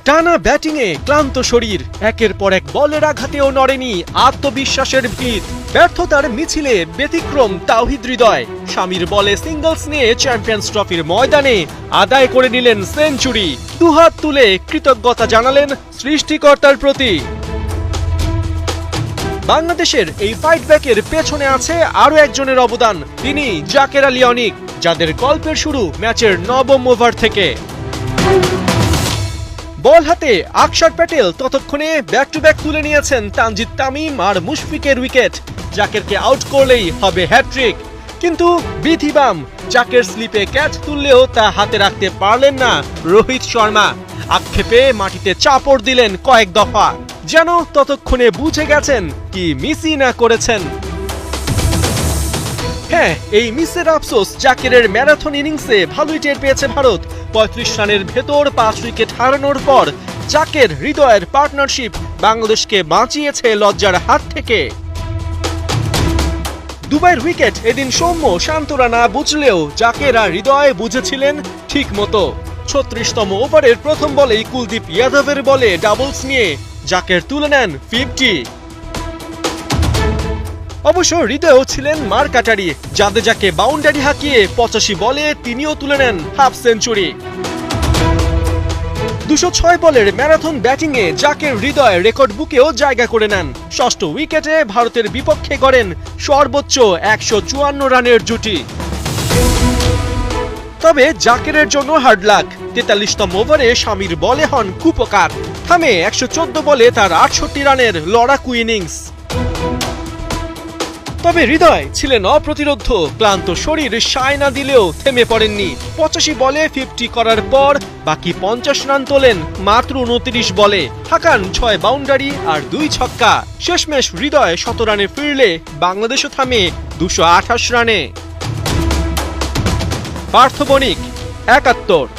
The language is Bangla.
টানা ব্যাটিংয়ে ক্লান্ত শরীর, একের পর এক বলের আঘাতেও নড়েনি আত্মবিশ্বাসের ভিত। ব্যর্থতার মিছিলে ব্যতিক্রম তাওহিদ হৃদয় স্বামীর বলে সিঙ্গলস নিয়ে চ্যাম্পিয়ন্স ট্রফির ময়দানে আদায় করে নিলেন সেঞ্চুরি। দুহাত তুলে কৃতজ্ঞতা জানালেন সৃষ্টিকর্তার প্রতি। বাংলাদেশের এই ফাইট ব্যাকের পেছনে আছে আরো একজনের অবদান, তিনি জাকের আলী অনিক, যাদের গল্পের শুরু ম্যাচের নবম ওভার থেকে। বল হাতে আকসার প্যাটেল ততক্ষণে ব্যাক টু ব্যাক তুলে নিয়েছেন তানজিদ তামিম আর মুশফিকের উইকেট। জাকেরকে আউট করলেই হবে হ্যাটট্রিক, কিন্তু বিধিবাম জাকের স্লিপে ক্যাচ তুললেও তা হাতে রাখতে পারলেন না রোহিত শর্মা। আক্ষেপে মাটিতে চাপড় দিলেন কয়েক দফা, যেন ততক্ষণে বুঝে গেছেন কি মিসই না করেছেন। হ্যাঁ, এই মিসের আফসোস জাকেরের ম্যারাথন ইনিংসে ভালোই টের পেয়েছে ভারত। ৩৫ রানের ভেতর ৫ উইকেট হারানোর পর জাকের হৃদয়ের পার্টনারশিপ বাংলাদেশকে বাঁচিয়েছে লজ্জার হাত থেকে। দুবাইয়ের উইকেট এদিন সৌম্য শান্তরা না বুঝলেও জাকের আর হৃদয় বুঝেছিলেন ঠিক মতো। ৩৬তম ওভারের প্রথম বলেই কুলদীপ যাদবের বলে ডাবলস নিয়ে জাকের তুলে নেন 50। অবশ্য হৃদয়ও ছিলেন মার কাটারি, জাদেজাকে বাউন্ডারি হাঁকিয়ে ৮৫ বলে তিনিও তুলে নেন হাফ সেঞ্চুরি। ২০৬ বলের ম্যারাথন ব্যাটিংয়ে জাকের হৃদয় রেকর্ড বুকেও জায়গা করে নেন। ষষ্ঠ উইকেটে ভারতের বিপক্ষে গড়েন সর্বোচ্চ ১৫৪ রানের জুটি। তবে জাকেরের জন্য হার্ড লাক, ৪৩তম ওভারে স্বামীর বলে হন কুপকার, থামে ১১৪ বলে তার ৬৮ রানের লড়াকু ইনিংস। তবে হৃদয় ছিলেন অপ্রতিরোধ্য, ক্লান্ত শরীর সায় না দিলেও থেমে পড়েননি। ৮৫ বলে 50 করার পর বাকি ৫০ রান তোলেন মাত্র ২৯ বলে, হাঁকান ৬ বাউন্ডারি আর ২ ছক্কা। শেষমেশ হৃদয় ১৭ রানে ফিরলে বাংলাদেশও থামে ২২৮ রানে। পার্থ বণিক, ৭১।